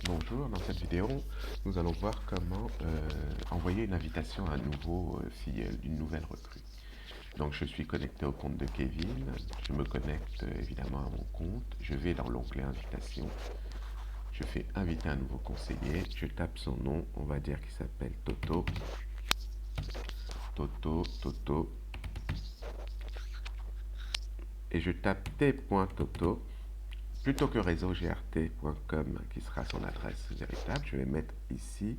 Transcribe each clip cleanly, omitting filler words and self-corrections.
Bonjour, dans cette vidéo, nous allons voir comment envoyer une invitation à un nouveau filleul, une nouvelle recrue. Donc je suis connecté au compte de Kevin, je me connecte évidemment à mon compte, je vais dans l'onglet invitation, je fais inviter un nouveau conseiller, je tape son nom, on va dire qu'il s'appelle Toto, Toto, et je tape t.toto. Plutôt que réseaugrt.com qui sera son adresse véritable, je vais mettre ici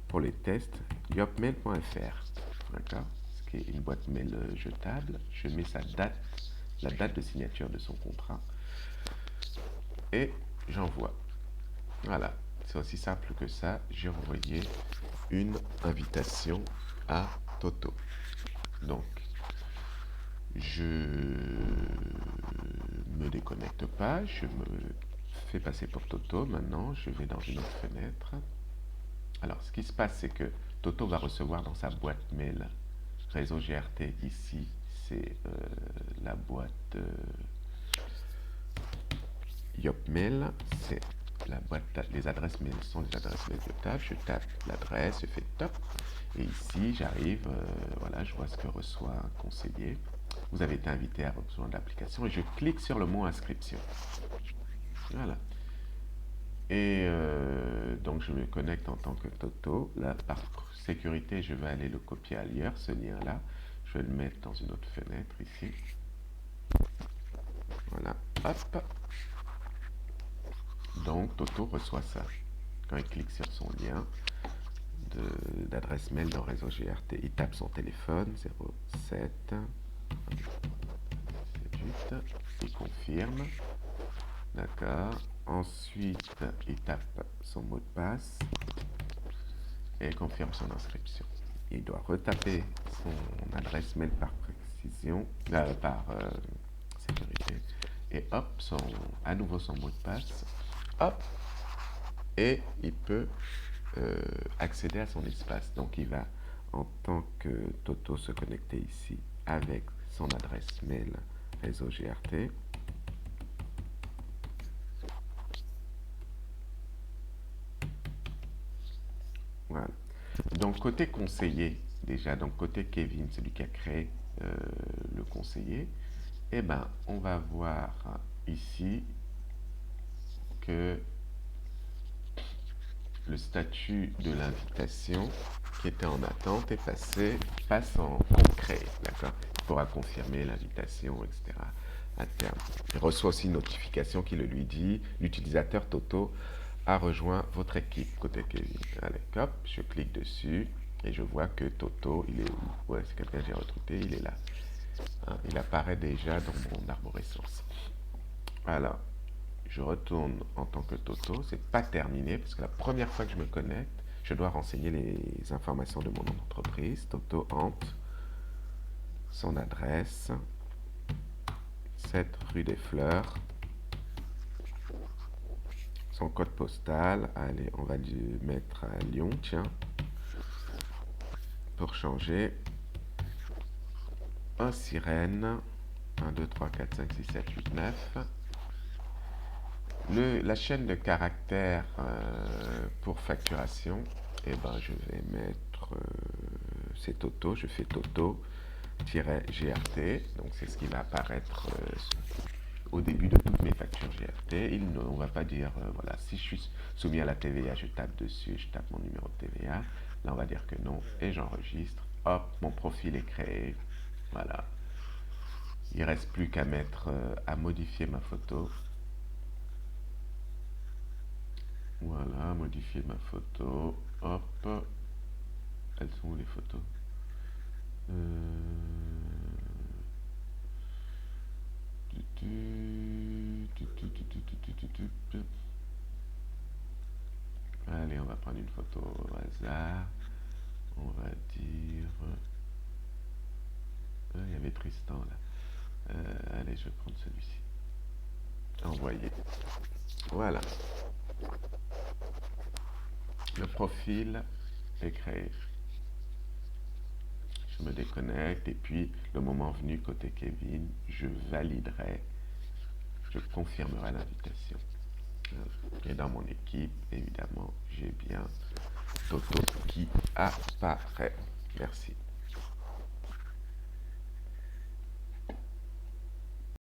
pour les tests yopmail.fr. D'accord? Ce qui est une boîte mail jetable. Je mets sa date, la date de signature de son contrat et j'envoie. Voilà, c'est aussi simple que ça. J'ai envoyé une invitation à Toto. Donc, je me déconnecte pas, je me fais passer pour Toto. Maintenant, je vais dans une autre fenêtre. Alors, ce qui se passe, c'est que Toto va recevoir dans sa boîte mail réseau GRT. Ici, c'est la boîte Yopmail. C'est la boîte, les adresses mail sont les adresses mail jetables. Je tape l'adresse, je fais top. Et ici, j'arrive, voilà, je vois ce que reçoit un conseiller. Vous avez été invité à rejoindre l'application et je clique sur le mot inscription. Voilà. Et donc je me connecte en tant que Toto. Là, par sécurité, je vais aller le copier ailleurs, ce lien-là. Je vais le mettre dans une autre fenêtre ici. Voilà, hop. Donc Toto reçoit ça. Quand il clique sur son lien d'adresse mail dans réseau GRT, il tape son téléphone 07 78, il confirme. D'accord. Ensuite, il tape son mot de passe et confirme son inscription. Il doit retaper son adresse mail par précision, par sécurité, et hop, à nouveau son mot de passe, hop, et il peut accéder à son espace. Donc il va, en tant que Toto, se connecter ici avec son adresse mail réseau GRT. Voilà. Donc côté conseiller, déjà, donc côté Kevin, celui qui a créé le conseiller, eh ben, on va voir ici que le statut de l'invitation qui était en attente est passe en concret, d'accord? Il pourra confirmer l'invitation, etc. à terme. Il reçoit aussi une notification qui le lui dit, l'utilisateur Toto a rejoint votre équipe côté Kevin. Allez, hop, je clique dessus et je vois que Toto, il est où? Ouais, c'est quelqu'un que j'ai recruté, il est là. Hein, il apparaît déjà dans mon arborescence. Alors, je retourne en tant que Toto. C'est pas terminé parce que la première fois que je me connecte, je dois renseigner les informations de mon entreprise. Toto Hante, son adresse, 7 rue des Fleurs, son code postal. Allez, on va lui mettre à Lyon, tiens, pour changer. Un sirène, 1, 2, 3, 4, 5, 6, 7, 8, 9. La chaîne de caractères pour facturation, eh ben, je vais mettre, c'est Toto, je fais Toto-GRT, donc c'est ce qui va apparaître au début de toutes mes factures GRT. On ne va pas dire, voilà, si je suis soumis à la TVA, je tape dessus, je tape mon numéro de TVA. Là, on va dire que non, et j'enregistre. Hop, mon profil est créé. Voilà. Il ne reste plus qu'à mettre, à modifier ma photo. Voilà, modifier ma photo. Hop. Elles sont où les photos? Allez, on va prendre une photo au hasard. On va dire... il y avait Tristan là. Allez, je vais prendre celui-ci. Envoyer. Voilà. Le profil est créé. Je me déconnecte et puis le moment venu côté Kevin, je validerai, je confirmerai l'invitation. Et dans mon équipe, évidemment, j'ai bien Toto qui apparaît. Merci.